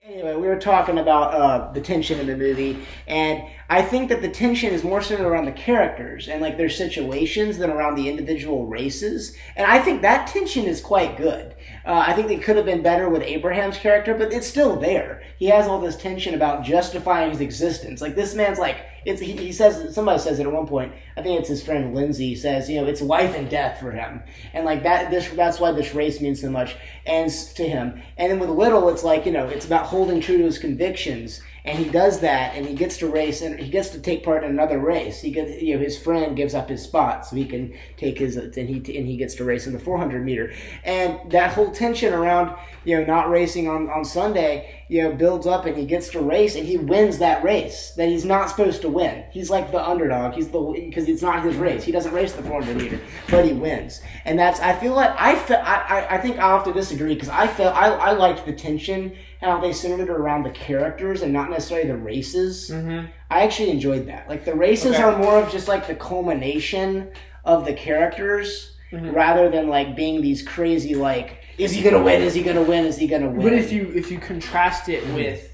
Anyway, we were talking about the tension in the movie, and I think that the tension is more centered around the characters and like their situations than around the individual races. And I think that tension is quite good. I think it could have been better with Abraham's character, but it's still there. He has all this tension about justifying his existence. Like this man's like, he says, somebody says it at one point, I think it's his friend Lindsay, says, it's life and death for him. And like that's why this race means so much and to him. And then with Little, it's like, it's about holding true to his convictions. And he does that, and he gets to race, and he gets to take part in another race. He gets, his friend gives up his spot so he can take his, and he gets to race in the 400 meter. And that whole tension around, not racing on Sunday, builds up, and he gets to race, and he wins that race that he's not supposed to win. He's like the underdog. Because it's not his race. He doesn't race the 400 meter, but he wins. And I think I'll have to disagree because I liked the tension. How they centered it around the characters and not necessarily the races. Mm-hmm. I actually enjoyed that. Like the races are more of just like the culmination of the characters rather than like being these crazy like, is he gonna win? Is he gonna win? Is he gonna win? But if you contrast it with,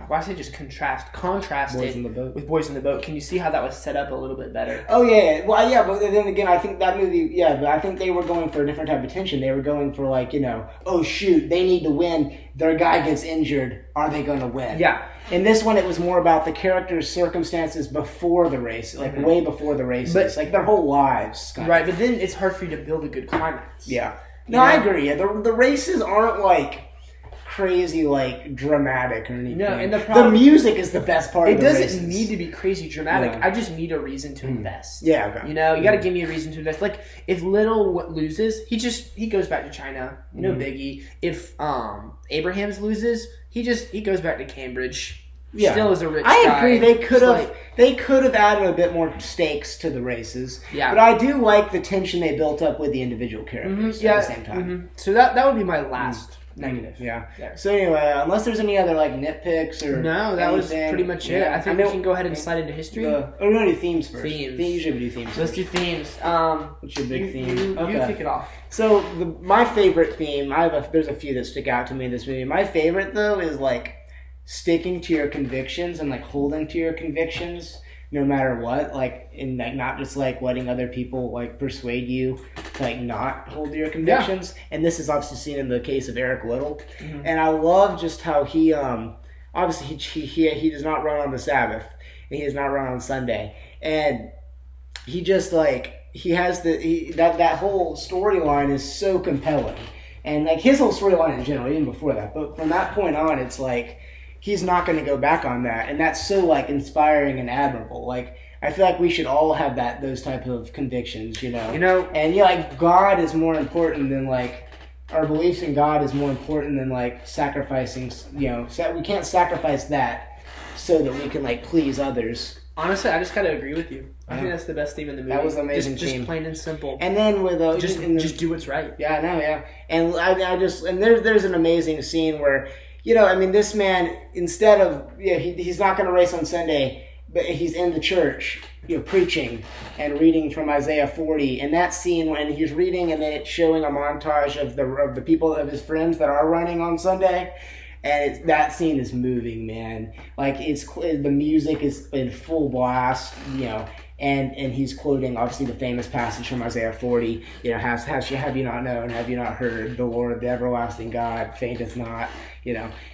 why say just contrast Boys it in the Boat. with Boys in the Boat, can you see how that was set up a little bit better? Oh yeah, well yeah, but then again, I think that movie, but I think they were going for a different type of tension. They were going for like, oh shoot, they need to win. Their guy gets injured. Are they going to win? Yeah. In this one, it was more about the characters' circumstances before the race, like way before the races, like their whole lives. Right, but then it's hard for you to build a good climax. Yeah. No, I agree. Yeah, the races aren't like crazy, like dramatic or anything. No, and the music is the best part. It of the races. doesn't need to be crazy dramatic. I just need a reason to invest. Yeah, okay. You got to give me a reason to invest. Like if Little loses, he goes back to China. No biggie. If Abrahams loses, he goes back to Cambridge. Yeah. Still is a rich guy. I agree. They could have added a bit more stakes to the races. Yeah. But I do like the tension they built up with the individual characters at the same time. Mm-hmm. So that would be my last negative. Yeah. So anyway, unless there's any other like nitpicks or no, that was pretty much it. I think we can go ahead and slide into history. We're going to do themes first. Themes. Usually we do themes. Let's do themes. What's your big theme? You kick it off. So my favorite theme, there's a few that stick out to me in this movie. My favorite though is like sticking to your convictions and like holding to your convictions no matter what, like in like not just like letting other people like persuade you to like not hold to your convictions. Yeah. And this is obviously seen in the case of Eric Little. Mm-hmm. And I love just how he obviously he does not run on the Sabbath and he does not run on Sunday. And he just like he has that whole storyline is so compelling. And like his whole storyline in general, even before that. But from that point on, it's like he's not going to go back on that, and that's so like inspiring and admirable. Like I feel like we should all have those type of convictions, And like God is more important than like our beliefs in God is more important than like sacrificing. So we can't sacrifice that so that we can like please others. Honestly, I just gotta agree with you. I think that's the best theme in the movie. That was amazing. Just plain and simple. And then with just do what's right. Yeah, no, yeah. And there's an amazing scene where. This man, instead of, he's not going to race on Sunday, but he's in the church, preaching and reading from Isaiah 40. And that scene when he's reading and then it's showing a montage of the people, of his friends that are running on Sunday. And that scene is moving, man. Like, the music is in full blast, and he's quoting, obviously, the famous passage from Isaiah 40, have you not known, have you not heard, the Lord, the everlasting God, fainteth not,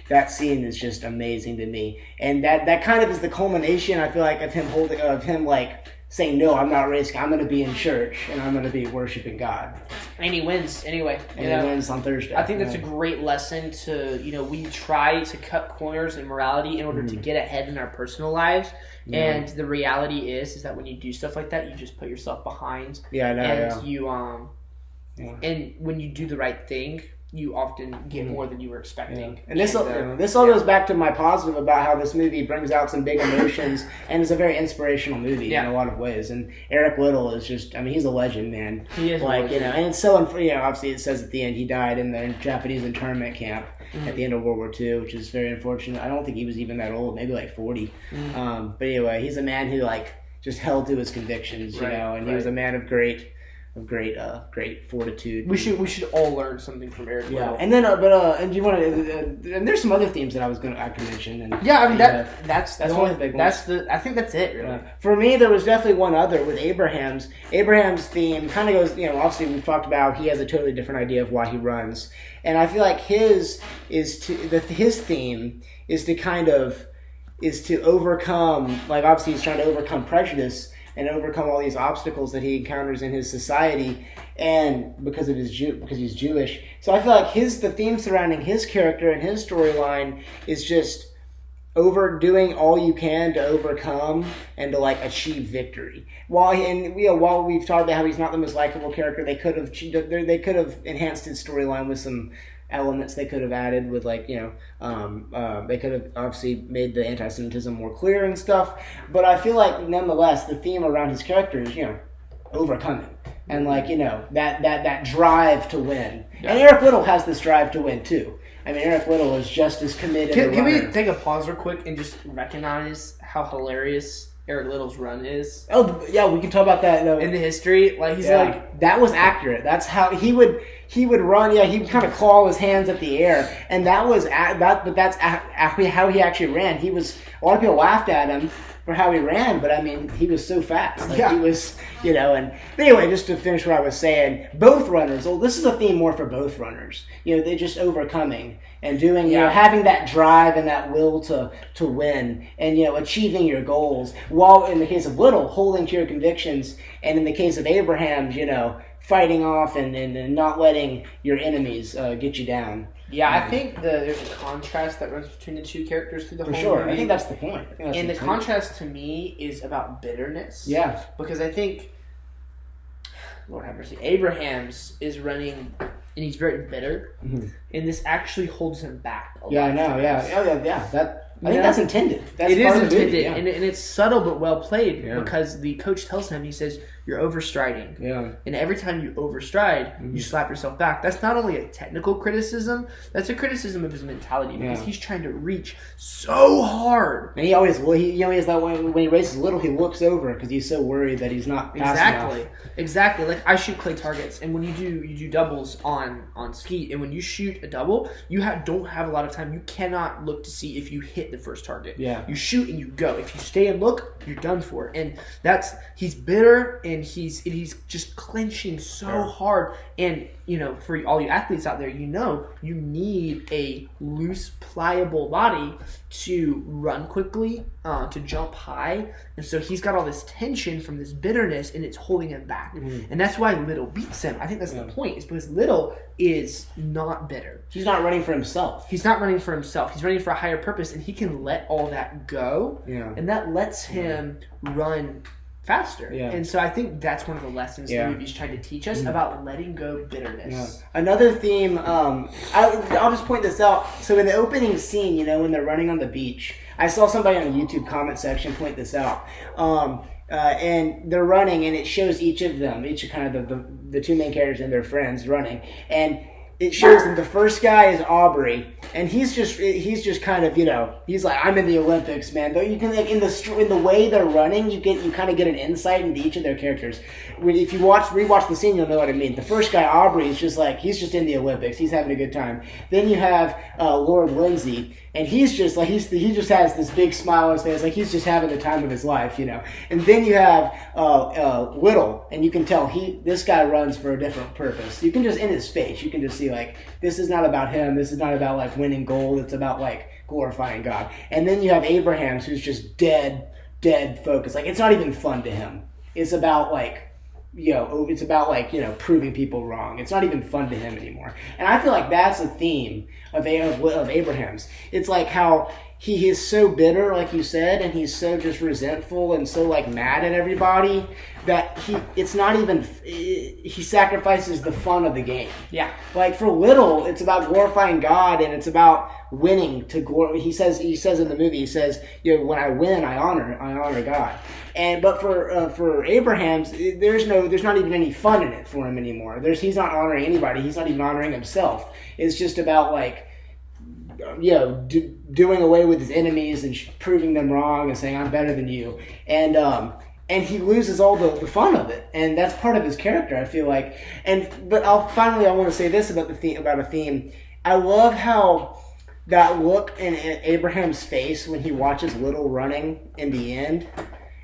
that scene is just amazing to me. And that kind of is the culmination, I feel like, of him like, saying, no, I'm not racing, I'm going to be in church, and I'm going to be worshiping God. And he wins, anyway. And he wins on Thursday. I think that's a great lesson to, we try to cut corners in morality in order to get ahead in our personal lives. Yeah. And the reality is that when you do stuff like that, you just put yourself behind. Yeah, I know. And you, and when you do the right thing, you often get more than you were expecting. Yeah. And this all goes back to my positive about how this movie brings out some big emotions and it's a very inspirational movie in a lot of ways. And Eric Little is just, he's a legend, man. He is like, and it's so, obviously it says at the end he died in the Japanese internment camp at the end of World War II, which is very unfortunate. I don't think he was even that old, maybe like 40. But anyway, he's a man who like just held to his convictions, and he was a man of great great fortitude. We should all learn something from Eric Little. And then and do you want to? And there's some other themes that I could mention. And yeah, I mean that's one of the big ones. I think that's it. Really. For me, there was definitely one other with Abraham's. Abraham's theme kind of goes. Obviously we've talked about he has a totally different idea of why he runs, and I feel like his theme is to overcome. Like obviously he's trying to overcome prejudice and overcome all these obstacles that he encounters in his society, and because he's Jewish. So I feel like the theme surrounding his character and his storyline is just doing all you can to overcome and to like achieve victory. While we've talked about how he's not the most likable character, they could have enhanced his storyline with some elements they could have added with they could have obviously made the anti-Semitism more clear and stuff, but I feel like nonetheless the theme around his character is overcoming and that drive to win. Yeah. And Eric Little has this drive to win too. I mean, Eric Little is just as committed. Can we take a pause real quick and just recognize how hilarious Eric Little's run is? Oh yeah, we can talk about that in the history. Like he's like that was accurate. That's how he would run. Yeah, he would kind of claw his hands at the air, and that's how he actually ran. A lot of people laughed at him for how he ran, but I mean, he was so fast. He was, and anyway, just to finish what I was saying, both runners. Well, this is a theme more for both runners. They're just overcoming and doing, having that drive and that will to win and, achieving your goals. While in the case of Little, holding to your convictions, and in the case of Abraham, fighting off and not letting your enemies get you down. Yeah, I think there's a contrast that runs between the two characters through the whole movie. I think that's the point. And the contrast to me is about bitterness. Yeah. Because I think, Lord have mercy, Abraham's is running and he's very bitter. Mm-hmm. And this actually holds him back a lot. Yeah, I know. Yeah. I think that's intended. It is intended, and it's subtle but well played because the coach tells him, he says, you're overstriding. Yeah. And every time you overstride, you slap yourself back. That's not only a technical criticism, that's a criticism of his mentality because he's trying to reach so hard. And he always has that when he races Little, he looks over because he's so worried that he's not fast enough. Exactly. Like I shoot clay targets, and when you do doubles on skeet, and when you shoot a double, you don't have a lot of time. You cannot look to see if you hit the first target. Yeah. You shoot and you go. If you stay and look, you're done for. And he's bitter and he's just clenching so hard. And for all you athletes out there, you need a loose, pliable body to run quickly, to jump high. And so he's got all this tension from this bitterness, and it's holding him back. Mm-hmm. And that's why Little beats him. I think that's the point, is because Little is not bitter. He's not running for himself. He's running for a higher purpose, and he can let all that go. Yeah. And that lets him run faster. Yeah. And so I think that's one of the lessons the movie's trying to teach us about letting go bitterness. Yeah. Another theme, I'll just point this out. So in the opening scene, when they're running on the beach, I saw somebody on the YouTube comment section point this out. And they're running, and it shows each of them, kind of the two main characters and their friends running, and it shows that the first guy is Aubrey, and he's just kind of he's like, I'm in the Olympics, man. Though you can in the way they're running, you kind of get an insight into each of their characters. If you rewatch the scene, you'll know what I mean. The first guy, Aubrey, is just like he's just in the Olympics. He's having a good time. Then you have Lord Lindsay, and he's just like he just has this big smile on his face, like he's just having the time of his life, And then you have Little, and you can tell this guy runs for a different purpose. You can just in his face, you can just see like this is not about him. This is not about like winning gold. It's about like glorifying God. And then you have Abraham's, who's just dead focused. Like it's not even fun to him. It's about like. Proving people wrong. It's not even fun to him anymore. And I feel like that's a theme of Abraham's. It's like how he is so bitter, like you said, and he's so just resentful and so like mad at everybody that he sacrifices the fun of the game. Yeah. Like for Little, it's about glorifying God, and it's about winning to glory. He says in the movie, when I win, I honor God. But for Abraham's, there's not even any fun in it for him anymore. He's not honoring anybody. He's not even honoring himself. It's just about like, doing away with his enemies and proving them wrong and saying I'm better than you. And and he loses all the fun of it, and that's part of his character, I feel like. But I want to say this about a theme. I love how that look in Abraham's face when he watches Little running in the end,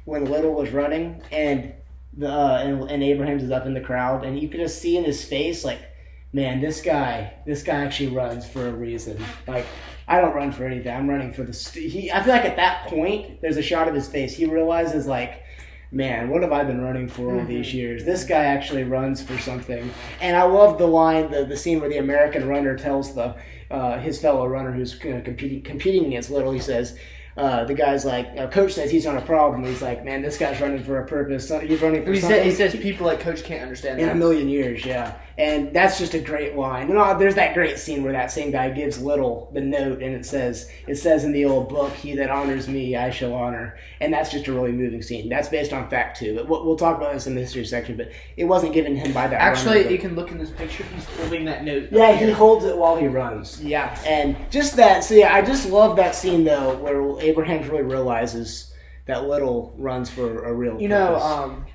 when Little was running, and Abrahams is up in the crowd, and you can just see in his face, like, man, this guy actually runs for a reason. Like, I don't run for anything. I'm running for I feel like at that point, there's a shot of his face. He realizes, like, man, what have I been running for all these years? This guy actually runs for something. And I love the line, the scene where the American runner tells his fellow runner who's competing against Little, he says, the guy's like, Coach says he's not a problem. He's like, man, this guy's running for a purpose. He's running for something. He says people like Coach can't understand that. In a million years, yeah. And that's just a great line. And there's that great scene where that same guy gives Little the note, and it says in the old book, "He that honors me, I shall honor." And that's just a really moving scene. That's based on fact too. But we'll talk about this in the history section. But it wasn't given him by that. Actually, you can look in this picture. He's holding that note. Yeah, he holds it while he runs. Yeah, and just that. So yeah, I just love that scene though, where Abraham really realizes that Little runs for a real purpose.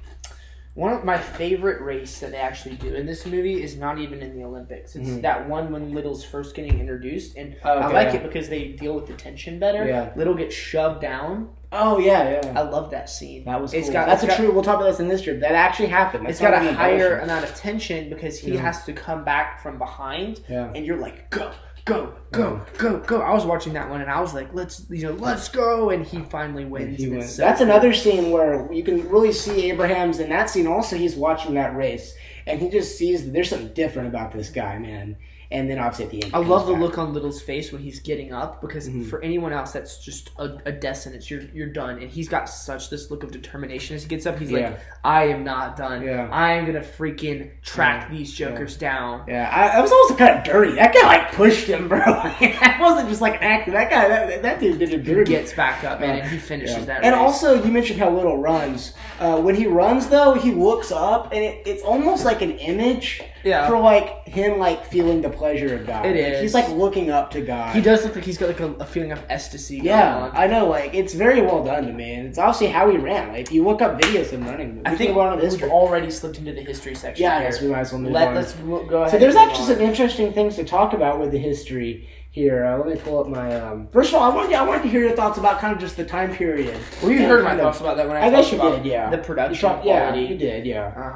One of my favorite race that they actually do in this movie is not even in the Olympics. It's that one when Little's first getting introduced, and I like it because they deal with the tension better. Yeah. Little gets shoved down. Oh yeah. I love that scene. That was cool. We'll talk about this in this trip. That actually happened. It's got a higher amount of tension because he has to come back from behind, and you're like, go. I was watching that one and I was like, let's go, and he finally wins. He wins. So that's another scene where you can really see Abraham's in that scene. Also, he's watching that race and he just sees that there's something different about this guy, man. And then obviously at the end, I love the look on Little's face when he's getting up, because for anyone else that's just a death sentence. You're done, and he's got such this look of determination as he gets up. He's like, I am not done. I am gonna freaking track these jokers down. I was also kind of dirty. That guy like pushed him, bro. That wasn't just like an acting. That guy, that dude did it dirty. He gets back up, man, and he finishes that. And race. Also, you mentioned how Little runs. When he runs, though, he looks up, and it's almost like an image for like him like feeling the pleasure of God. It is. He's like looking up to God. He does look like he's got like a feeling of ecstasy going on. I know. Like, it's very well done to me, and it's obviously how he ran. Like, if you look up videos of him running, I think we've already slipped into the history section. Yeah, I guess we might as well move on. Let's go ahead. So there's actually some interesting things to talk about with the history here. Let me pull up my. First of all, I wanted to hear your thoughts about kind of just the time period. Well, you heard my thoughts about that when I guess you about did, yeah. The production quality. Yeah, you did,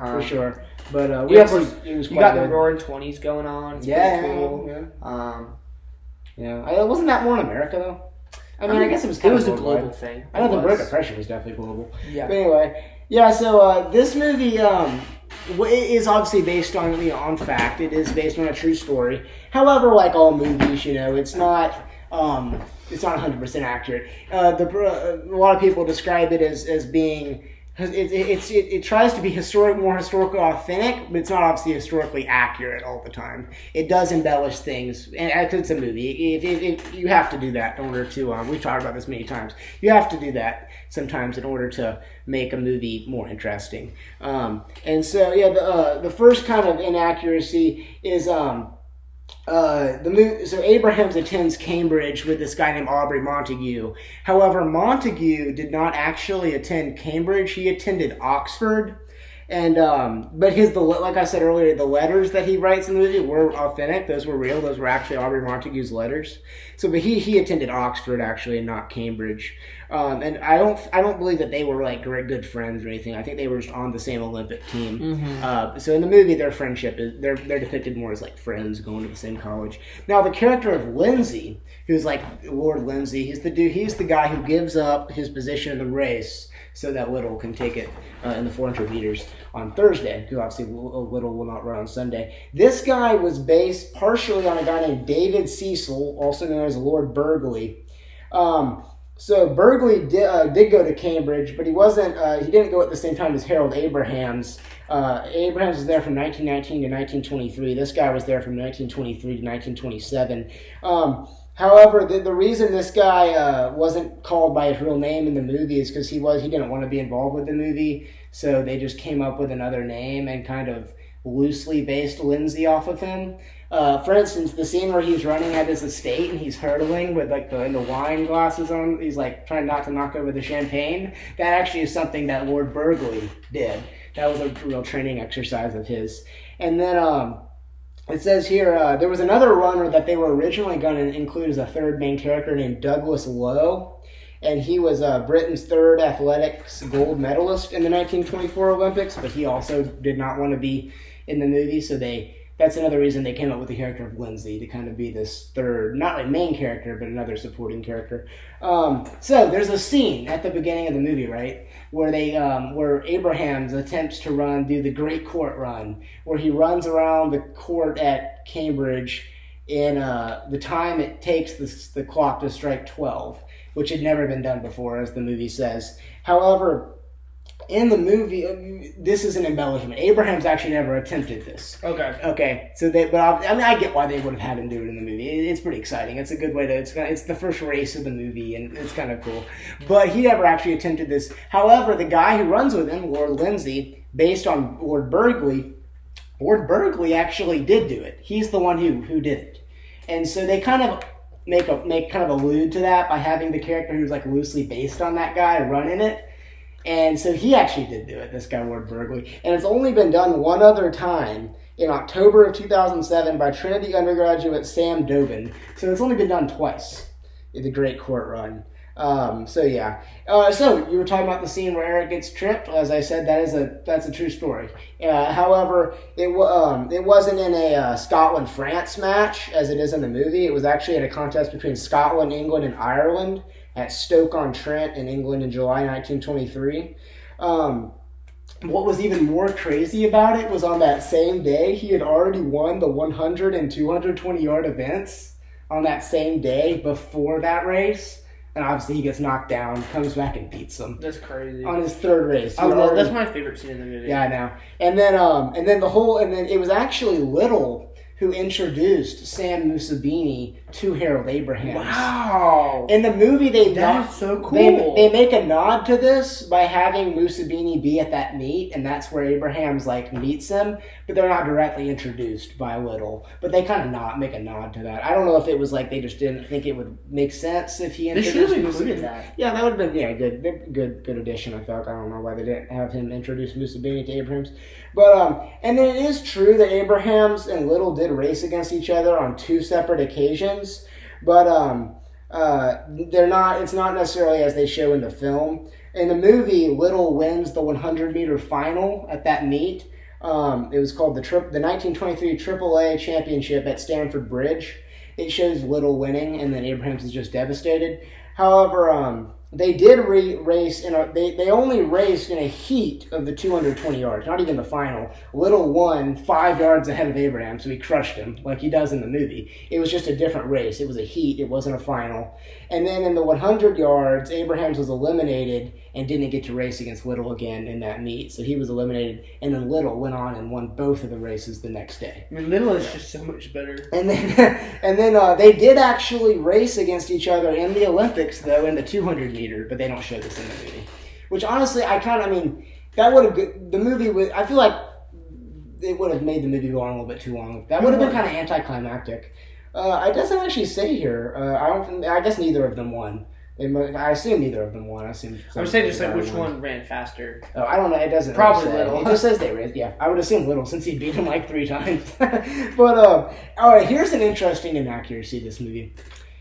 for sure. But you got the Roaring '20s going on. It's pretty cool. Wasn't that more in America though? I mean, I guess it was kind of a global thing. I know the Great Depression was definitely global. Yeah. But anyway, so this movie is obviously based on on fact. It is based on a true story. However, like all movies, it's not 100% accurate. A lot of people describe it as being. It tries to be more historically authentic, but it's not obviously historically accurate all the time. It does embellish things, and because it's a movie, if you have to do that in order to. We've talked about this many times. You have to do that sometimes in order to make a movie more interesting. And so the first kind of inaccuracy is So Abrahams attends Cambridge with this guy named Aubrey Montague. However, Montague did not actually attend Cambridge. He attended Oxford. And but like I said earlier, the letters that he writes in the movie were authentic. Those were real. Those were actually Aubrey Montague's letters. So, but he attended Oxford actually, and not Cambridge. And I don't believe that they were like good friends or anything. I think they were just on the same Olympic team. So in the movie, their friendship they're depicted more as like friends going to the same college. Now the character of Lindsay, who's like Lord Lindsay, he's the guy who gives up his position in the race so that Little can take it in the 400 meters on Thursday, because obviously Little will not run on Sunday. This guy was based partially on a guy named David Cecil, also known as Lord Burghley. So Burghley did go to Cambridge, but he didn't go at the same time as Harold Abrahams. Abrahams was there from 1919 to 1923. This guy was there from 1923 to 1927. However, the reason this guy wasn't called by his real name in the movie is because he didn't want to be involved with the movie, so they just came up with another name and kind of loosely based Lindsay off of him. For instance, the scene where he's running at his estate and he's hurdling with like the wine glasses on, he's like trying not to knock over the champagne. That actually is something that Lord Burghley did. That was a real training exercise of his. And then it says here, there was another runner that they were originally going to include as a third main character named Douglas Lowe. And he was Britain's third athletics gold medalist in the 1924 Olympics, but he also did not want to be in the movie, so that's another reason they came up with the character of Lindsay, to kind of be this third, not a main character, but another supporting character. So there's a scene at the beginning of the movie, right, where where Abrahams attempts to do the Great Court Run, where he runs around the court at Cambridge in the time it takes the clock to strike 12, which had never been done before, as the movie says. However, in the movie, this is an embellishment. Abraham's actually never attempted this. Okay. So I get why they would have had him do it in the movie. It's pretty exciting. It's a good way to. It's the first race of the movie, and it's kind of cool. But he never actually attempted this. However, the guy who runs with him, Lord Lindsay, based on Lord Burghley actually did do it. He's the one who did it, and so they kind of allude to that by having the character who's like loosely based on that guy running it. And so he actually did do it, this guy, Lord Burghley. And it's only been done one other time in October of 2007 by Trinity undergraduate Sam Dobin. So it's only been done twice in the Great Court Run. So you were talking about the scene where Eric gets tripped. As I said, that's a true story. However, it wasn't in a Scotland-France match as it is in the movie. It was actually at a contest between Scotland, England, and Ireland at Stoke-on-Trent in England in July 1923. What was even more crazy about it was on that same day, he had already won the 100 and 220-yard events on that same day before that race. And obviously he gets knocked down, comes back and beats them. That's crazy. On his third race. That's my favorite scene in the movie. Yeah, I know. And then it was actually Little who introduced Sam Musabini to Harold Abrahams. Wow! In the movie, that's so cool. They make a nod to this by having Musabini be at that meet, and that's where Abrahams meets him. But they're not directly introduced by Little. But they kind of make a nod to that. I don't know if it was they just didn't think it would make sense if he introduced. They should have included that. Yeah, that would have been good addition. I felt. I don't know why they didn't have him introduce Musabini to Abrahams. But and then it is true that Abrahams and Little did race against each other on two separate occasions, but they're not. It's not necessarily as they show in the film. In the movie, Little wins the 100-meter final at that meet. It was called the 1923 AAA Championship at Stamford Bridge. It shows Little winning, and then Abrahams is just devastated. However, they did race they only raced in a heat of the 220 yards, not even the final. Little won 5 yards ahead of Abraham, so he crushed him like he does in the movie. It was just a different race. It was a heat. It wasn't a final. And then in the 100 yards, Abrahams was eliminated and didn't get to race against Little again in that meet. So he was eliminated, and then Little went on and won both of the races the next day. I mean, Little is just so much better. And then they did actually race against each other in the Olympics, though, in the 200 meter, but they don't show this in the movie. Which honestly, that would have the movie would. I feel like it would have made the movie go on a little bit too long. That would have been kind of anticlimactic. It doesn't actually say here. I guess neither of them won. I assume neither of them won. I would say just which one ran faster. Oh, I don't know. It doesn't. Probably really Little. It just says they raced. Yeah, I would assume Little since he beat him 3 times. But all right, here's an interesting inaccuracy of this movie.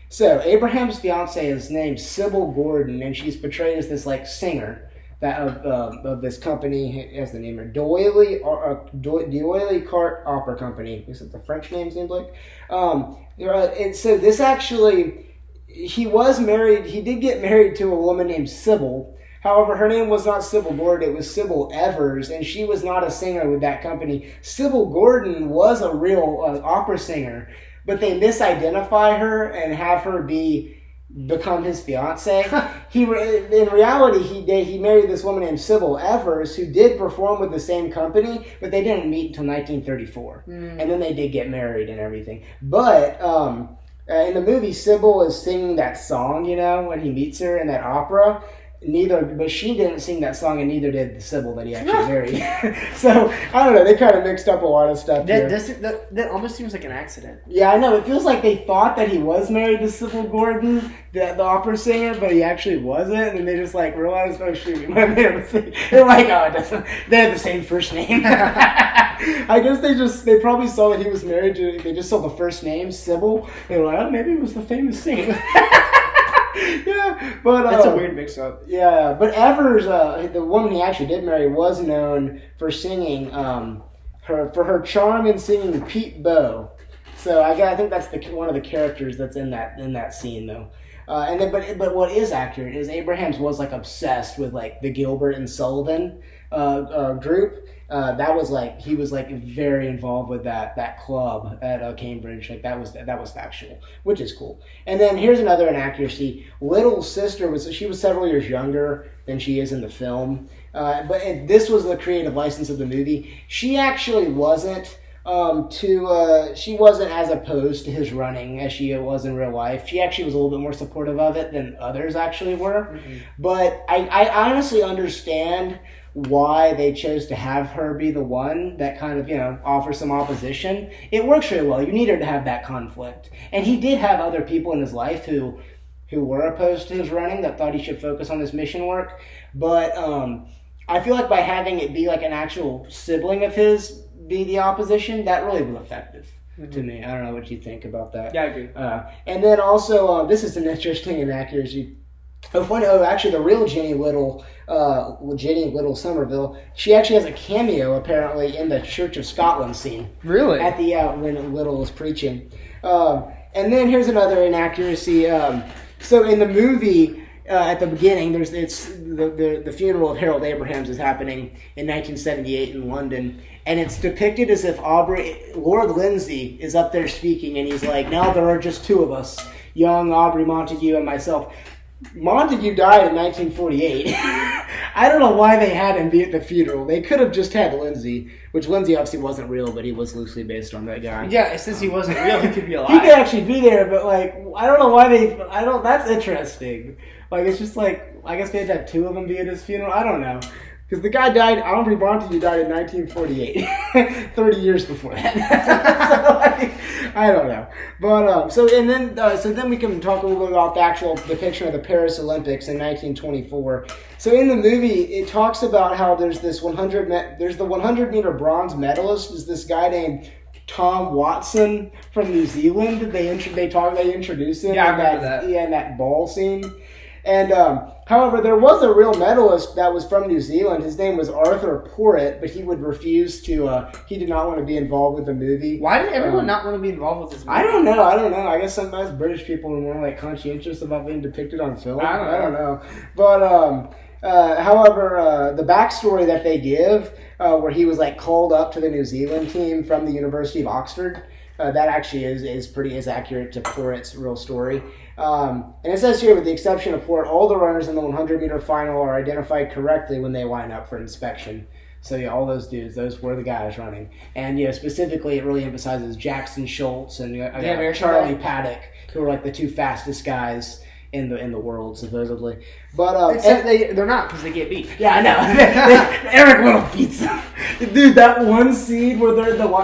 So Abraham's fiance is named Sybil Gordon, and she's portrayed as this like singer of this company. Has the name D'Oyly Cart Opera Company. Is it the French name seems like? And so this actually, he was married. He did get married to a woman named Sybil. However, her name was not Sybil Gordon, it was Sybil Evers, and she was not a singer with that company. Sybil Gordon was a real opera singer, but they misidentify her and have her become his fiance. In reality, he married this woman named Sybil Evers, who did perform with the same company, but they didn't meet until 1934. And then they did get married and everything. But in the movie, Sybil is singing that song, when he meets her in that opera. but she didn't sing that song, and neither did the Sybil that he actually married. So I don't know. They kind of mixed up a lot of stuff. That almost seems like an accident. Yeah, I know. It feels like they thought that he was married to Sybil Gordon, the opera singer, but he actually wasn't, and they just like realized, oh shoot, we might have made a mistake. They're like, oh, it doesn't. They have the same first name. I guess they probably saw that he was married to. They just saw the first name, Sybil. They were like, oh, maybe it was the famous singer. Yeah, but that's a weird mix-up. Yeah, but Evers, the woman he actually did marry, was known for singing her charm in singing Pete Bow. So I think that's one of the characters that's in that scene though. And then but what is accurate is Abrahams was like obsessed with like the Gilbert and Sullivan group. That was like he was like very involved with that club at Cambridge. Like that was factual, which is cool. And then here's another inaccuracy. Little's sister was several years younger than she is in the film. But this was the creative license of the movie. She actually wasn't she wasn't as opposed to his running as she was in real life. She actually was a little bit more supportive of it than others actually were. Mm-hmm. But I honestly understand why they chose to have her be the one that kind of, offers some opposition. It works really well. You need her to have that conflict. And he did have other people in his life who were opposed to his running that thought he should focus on his mission work. But I feel like by having it be like an actual sibling of his be the opposition, that really was effective to me. I don't know what you think about that. Yeah, I agree. And then also, this is an interesting inaccuracy. Actually, the real Jenny Little Somerville, she actually has a cameo apparently in the Church of Scotland scene. Really? At the when Little is preaching. And then here's another inaccuracy. So in the movie, at the beginning, the funeral of Harold Abrahams is happening in 1978 in London, and it's depicted as if Lord Lindsay is up there speaking, and he's like, "Now there are just two of us, young Aubrey Montague and myself." Montague died in 1948. I don't know why they had him be at the funeral. They could have just had Lindsay, which Lindsay obviously wasn't real, but he was loosely based on that guy. Yeah, since he wasn't real, he could be alive. He could actually be there, but like, I don't know why that's interesting. Like, it's just like, I guess they'd have two of them be at his funeral. I don't know. Because the guy died, Aubrey Montague died in 1948. 30 years before that. So, I don't know. But, so then we can talk a little bit about the actual depiction of the Paris Olympics in 1924. So in the movie, it talks about how there's the 100 meter bronze medalist is this guy named Tom Watson from New Zealand. They introduce him in that ball scene. And however, there was a real medalist that was from New Zealand. His name was Arthur Porritt, but he would refuse to. He did not want to be involved with the movie. Why did everyone not want to be involved with this movie? I don't know. I guess sometimes British people are more like conscientious about being depicted on film. I don't know. But however, the backstory that they give, where he was like called up to the New Zealand team from the University of Oxford. That actually is accurate to Porritt's real story. And it says here, with the exception of Porritt, all the runners in the 100-meter final are identified correctly when they line up for inspection. So yeah, all those dudes, those were the guys running. And specifically, it really emphasizes Jackson Schultz and Charlie Paddock, who are like the two fastest guys in the world, supposedly. But they're not, because they get beat. Yeah, I know. Eric Little beats them. Dude, that one scene where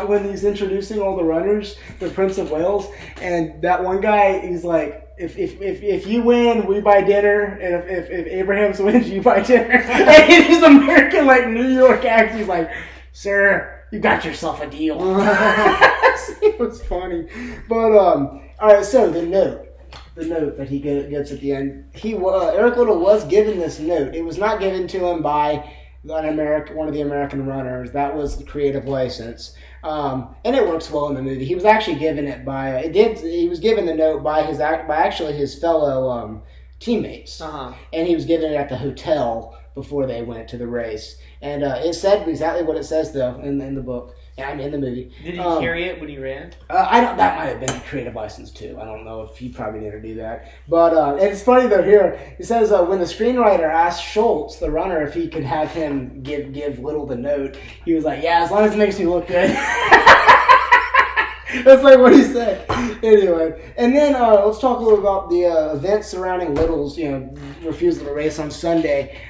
when he's introducing all the runners, the Prince of Wales, and that one guy, he's like, if you win, we buy dinner, and if Abrahams wins, you buy dinner. And his American, like, New York accent, he's like, "Sir, you got yourself a deal." It was funny. But, all right, so the note that he gets at the end, Eric Little was given this note. It was not given to him by one of the American runners. That was the creative license. And it works well in the movie. He was actually given it he was given the note by his fellow teammates. Uh-huh. And he was given it at the hotel before they went to the race. And it said exactly what it says though in the book. In the movie. Did he carry it when he ran? That might have been a creative license too. I don't know if he probably didn't do that. But it's funny though. Here it says when the screenwriter asked Schultz, the runner, if he could have him give Little the note, he was like, "Yeah, as long as it makes me look good." That's like what he said. Anyway, and then let's talk a little about the events surrounding Little's, refusal to race on Sunday.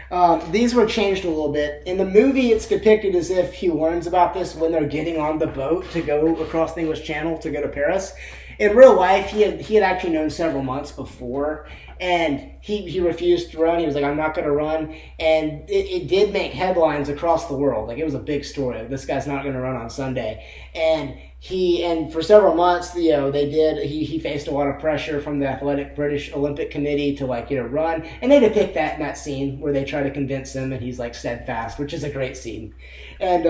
These were changed a little bit. In the movie, it's depicted as if he learns about this when they're getting on the boat to go across the English Channel to go to Paris. In real life, he had actually known several months before, and he refused to run. He was like, I'm not going to run. And it did make headlines across the world. Like, it was a big story. Like, this guy's not going to run on Sunday. And for several months, he faced a lot of pressure from the Athletic British Olympic Committee to run. And they depict that in that scene where they try to convince him and he's like steadfast, which is a great scene. And,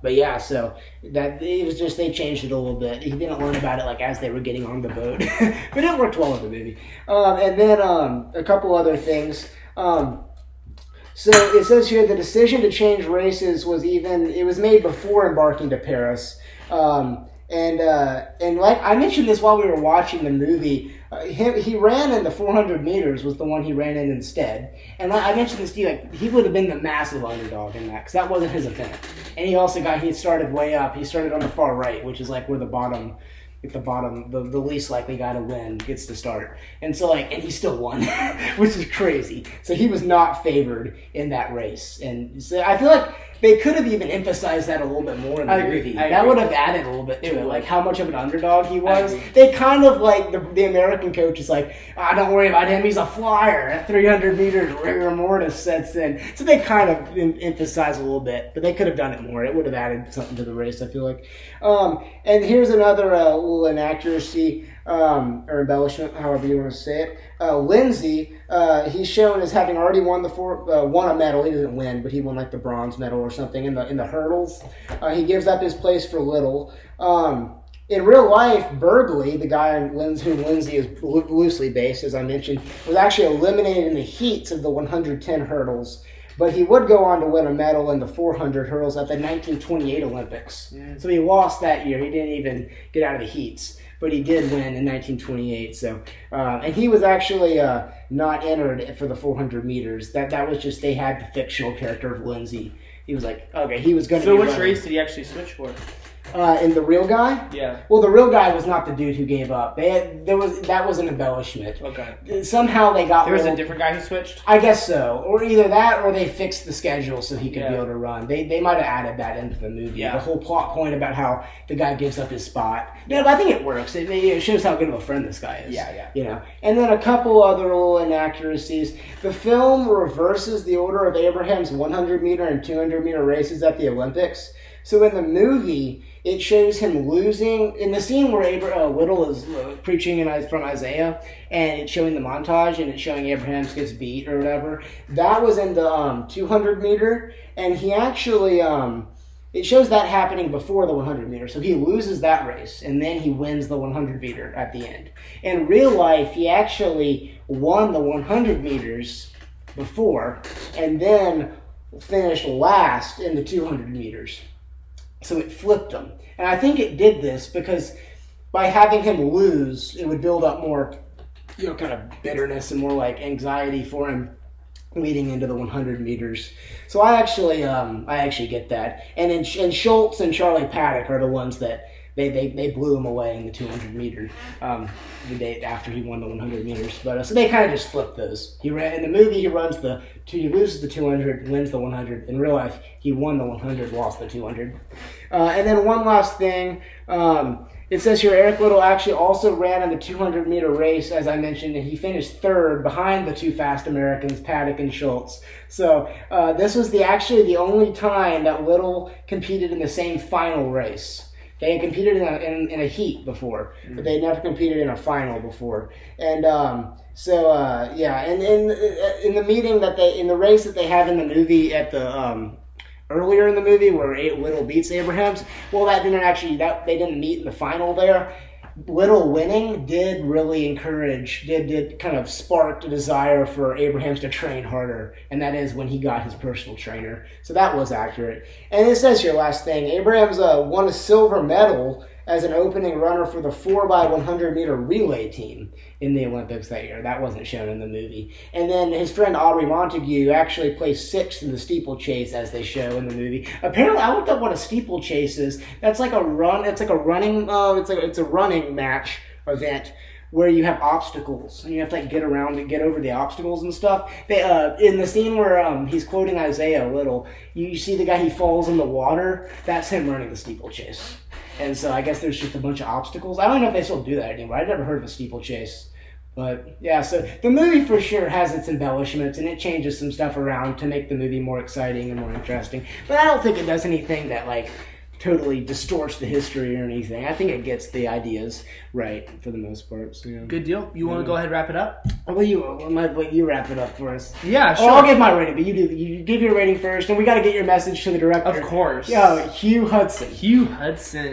but yeah, so that it was just, they changed it a little bit. He didn't learn about it like as they were getting on the boat, but it worked well in the movie. And then, a couple other things. So it says here the decision to change races was made before embarking to Paris. And like I mentioned this while we were watching the movie, he ran in the 400 meters was the one he ran in instead. And like I mentioned this to you, like he would have been the massive underdog in that because that wasn't his event. And he started way up. He started on the far right, which is like where the least likely guy to win gets to start. And so and he still won, which is crazy. So he was not favored in that race. And so I feel like they could have even emphasized that a little bit more in the movie. That would have added a little bit to it, like how much of an underdog he was. They kind of the American coach is like, don't worry about him, he's a flyer. At 300 meters, rigor mortis sets in. So they kind of emphasize a little bit, but they could have done it more. It would have added something to the race, I feel like. And here's another little inaccuracy or embellishment, however you want to say it. Lindsay, he's shown as having already won won a medal. He didn't win, but he won the bronze medal or something in the hurdles. He gives up his place for Little. In real life, Bergley, the guy who Lindsay is loosely based, as I mentioned, was actually eliminated in the heats of the 110 hurdles. But he would go on to win a medal in the 400 hurdles at the 1928 Olympics. Yeah. So he lost that year. He didn't even get out of the heats. But he did win in 1928. So, and he was actually not entered for the 400 meters. That was just, they had the fictional character of Lindsay. He was like, okay, he was going to be running. Race did he actually switch for? In the real guy? Yeah. Well, the real guy was not the dude who gave up. That was an embellishment. Okay. Somehow they got... There was a different guy who switched? I guess so. Or either that or they fixed the schedule so he could be able to run. They might have added that into the movie. Yeah. The whole plot point about how the guy gives up his spot. Yeah, but I think it works. It shows how good of a friend this guy is. Yeah. And then a couple other little inaccuracies. The film reverses the order of Abraham's 100-meter and 200-meter races at the Olympics. So in the movie, it shows him losing in the scene where Little is preaching from Isaiah, and it's showing the montage, and it's showing Abraham gets beat or whatever. That was in the 200 meter, and he actually it shows that happening before the 100 meter. So he loses that race, and then he wins the 100 meter at the end. In real life, he actually won the 100 meters before, and then finished last in the 200 meters. So it flipped him. And I think it did this because by having him lose, it would build up more, kind of bitterness and more anxiety for him leading into the 100 meters. So I actually get that. And Schultz and Charlie Paddock are the ones that they blew him away in the 200 meter the day after he won the 100 meters. But so they kind of just flipped those. He ran in the movie. He loses the 200, wins the 100. In real life, he won the 100, lost the 200. And then one last thing. It says here Eric Little actually also ran in the 200 meter race, as I mentioned, and he finished third behind the two fast Americans, Paddock and Schultz. So this was actually the only time that Little competed in the same final race. They had competed in a heat before, but they had never competed in a final before. And and in the meeting in the race that they have in the movie at the earlier in the movie where Little beats Abrahams, well, they didn't meet in the final there. Little winning did really did kind of spark the desire for Abrahams to train harder, and that is when he got his personal trainer. So that was accurate. And it says here, last thing, Abrahams won a silver medal as an opening runner for the 4x100 meter relay team in the Olympics that year. That wasn't shown in the movie. And then his friend Aubrey Montague actually placed 6th in the steeplechase, as they show in the movie. Apparently, I looked up what a steeplechase is. That's like a run. It's like a running. It's a running match event where you have obstacles and you have to get around and get over the obstacles and stuff. They, in the scene where he's quoting Isaiah a little, you see the guy, he falls in the water. That's him running the steeplechase. And so I guess there's just a bunch of obstacles. I don't know if they still do that anymore. I've never heard of a steeplechase. But yeah, so the movie for sure has its embellishments and it changes some stuff around to make the movie more exciting and more interesting. But I don't think it does anything that totally distorts the history or anything. I think it gets the ideas right for the most part. So, yeah. Good deal. You want to go ahead and wrap it up? Well, you wrap it up for us. Yeah, sure. I'll give my rating, but you give your rating first, and we got to get your message to the director. Of course. Yeah, Hugh Hudson.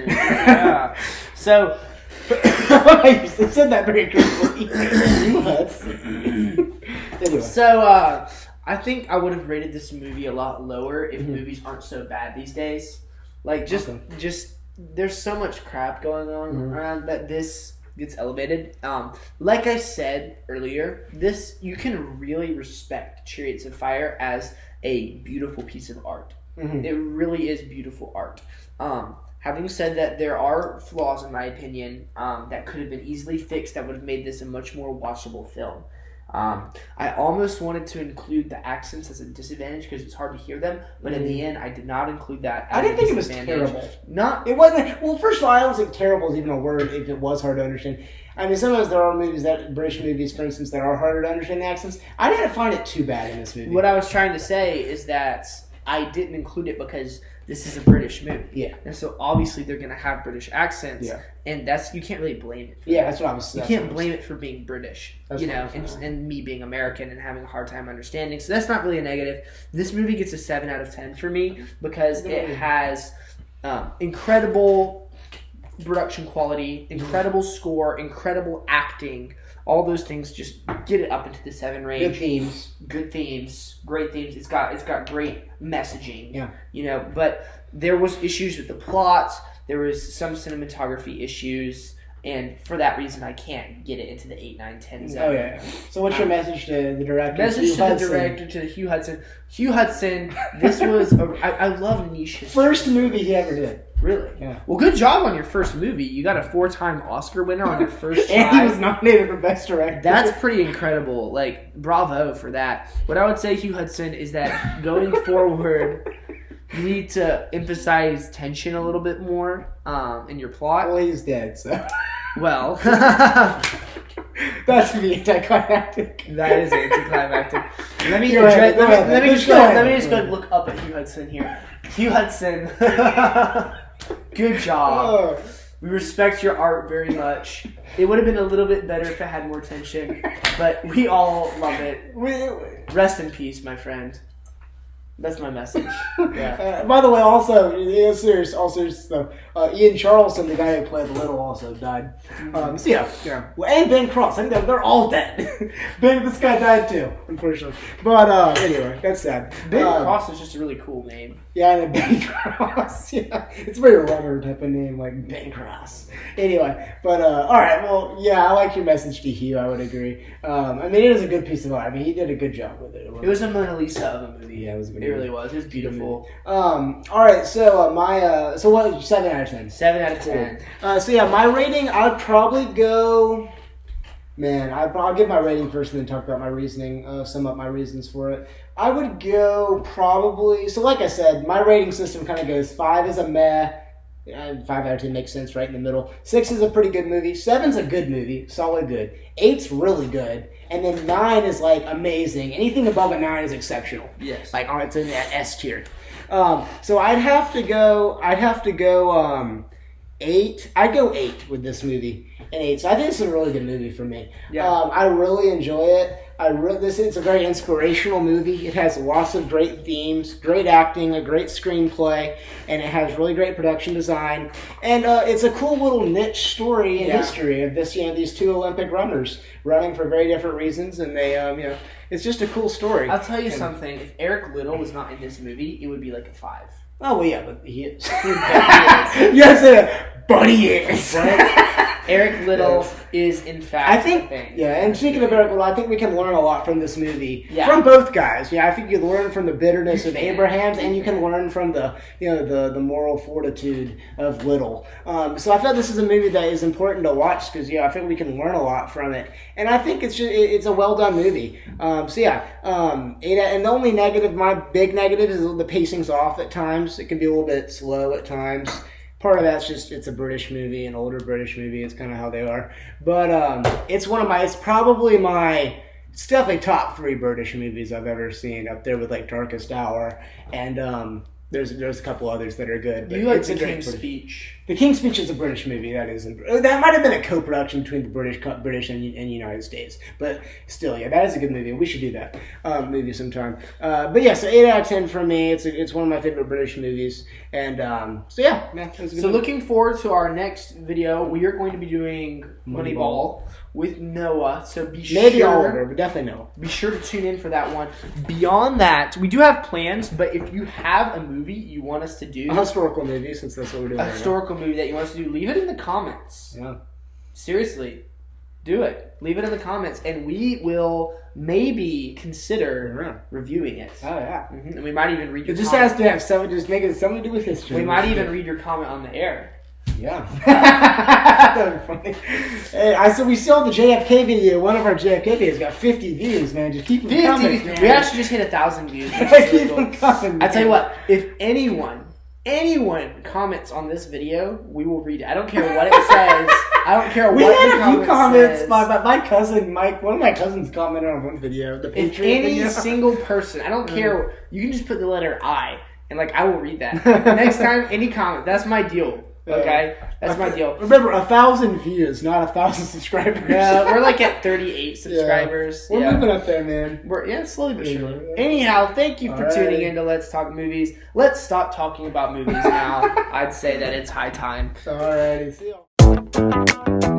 Yeah. So, you said that very quickly. Hugh Hudson. Anyway. So, I think I would have rated this movie a lot lower if movies aren't so bad these days. Just there's so much crap going on around that this gets elevated. Like I said earlier, you can really respect Chariots of Fire as a beautiful piece of art. It really is beautiful art. Having said that, there are flaws in my opinion that could have been easily fixed that would have made this a much more watchable film. I almost wanted to include the accents as a disadvantage because it's hard to hear them, but in the end, I did not include that. I didn't think it was terrible. It wasn't. Well, first of all, I don't think terrible is even a word if it was hard to understand. I mean, sometimes there are British movies, for instance, that are harder to understand the accents. I didn't find it too bad in this movie. What I was trying to say is that I didn't include it because this is a British movie. Yeah. And so obviously they're going to have British accents. Yeah. And you can't really blame it. That's what I was saying. You can't blame it for being British, and me being American and having a hard time understanding. So that's not really a negative. This movie gets a 7 out of 10 for me because it has incredible production quality, incredible score, incredible acting. All those things just get it up into the 7 range. Good themes, great themes. It's got great messaging. Yeah. But there was issues with the plot. There was some cinematography issues, and for that reason, I can't get it into the 8, 9, 10 zone. Oh yeah. So what's your message to the director? To Hugh Hudson. Hugh Hudson. This was I love niche history. First movie he ever did. Really? Yeah. Well, good job on your first movie. You got a 4-time Oscar winner on your first try. And he was nominated for Best Director. That's pretty incredible. Bravo for that. What I would say, Hugh Hudson, is that going forward, you need to emphasize tension a little bit more in your plot. Well, he's dead, so. Well. That's to be anticlimactic. That is anticlimactic. Let me just go look up at Hugh Hudson here. Hugh Hudson. Good job. We respect your art very much. It would have been a little bit better if it had more tension, but we all love it. Rest in peace, my friend. That's my message. Yeah. By the way, also, all serious stuff. Ian Charleston, the guy who played Little, also died. So yeah. Well, and Ben Cross. I think they're all dead. This guy died too, unfortunately. But anyway, that's sad. Ben Cross is just a really cool name. Yeah, and Ben Cross. Yeah, it's a very runner type of name, like Ben Cross. Anyway, but all right. Well, yeah, I like your message to Hugh. I would agree. I mean, it is a good piece of art. I mean, he did a good job with it. It was a Mona Lisa of a movie. Yeah, it was a good. It really was. It was beautiful. All right, so so what? 7 out of 10. 7 out of 10. So yeah, my rating, I'd probably go. Man, I'll give my rating first and then talk about my reasoning. Sum up my reasons for it. I would go probably. So like I said, my rating system kind of goes 5 is a meh. 5 out of 10 makes sense right in the middle. 6 is a pretty good movie. 7's a good movie, solid good. 8's really good. And then 9 is amazing. Anything above a 9 is exceptional. Yes. It's in that S tier. So I'd have to go 8. I'd go 8 with this movie. An 8. So I think it's a really good movie for me. Yeah. I really enjoy it. It's a very inspirational movie. It has lots of great themes, great acting, a great screenplay, and it has really great production design. And it's a cool little niche story in history of these 2 Olympic runners running for very different reasons, and they it's just a cool story. I'll tell you something. If Eric Liddell was not in this movie, it would be like a 5. Oh, well, yeah, but he is. Yes, but he is. Eric Little is, in fact, I think, the thing. yeah, and speaking of Eric Little, I think we can learn a lot from this movie. Yeah. From both guys. Yeah, I think you learn from the bitterness of Abrahams, and you can learn from the moral fortitude of Little. So I feel this is a movie that is important to watch because, I think we can learn a lot from it. And I think it's a well-done movie. And the only negative, my big negative, is the pacing's off at times. It can be a little bit slow at times. Part of that's just it's a British movie, an older British movie. It's kind of how they are. But it's definitely top 3 British movies I've ever seen, up there with like Darkest Hour, and there's a couple others that are good. But you like The King's Speech? The King's Speech is a British movie. That might have been a co-production between the British and United States. But still, yeah, that is a good movie. We should do that movie sometime. But yeah, so 8 out of 10 for me. It's one of my favorite British movies. And so yeah, man, that was a good movie. Looking forward to our next video. We are going to be doing Moneyball with Noah. So maybe Oliver, but definitely Noah. Be sure to tune in for that one. Beyond that, we do have plans. But if you have a movie you want us to do, a historical movie, since that's what we're doing. Movie that you want us to do, leave it in the comments. Yeah. Seriously. Do it. Leave it in the comments and we will maybe consider reviewing it. Oh yeah. Mm-hmm. And we might even read your comment. Has to have something, just make it something to do with history. We might even read your comment on the air. Yeah. That would be funny. Hey, so we saw the JFK video. One of our JFK videos got 50 views, man. Just keep them coming, man. We actually just hit 1,000 views. Keep them coming, I tell you what, if anyone comments on this video, we will read it. I don't care what it says. I don't care what we had a few comments says. by my cousin Mike. One of my cousins commented on one video. The if any single person, I don't care. You can just put the letter I, and I will read that next time. Any comment. That's my deal. Okay, that's my deal. Remember, 1,000 views, not 1,000 subscribers. Yeah, we're at 38 subscribers. We're moving up there, man. We're slowly but surely. Anyhow, thank you for tuning in to Let's Talk Movies. Let's stop talking about movies now. I'd say that it's high time. Alrighty, see you.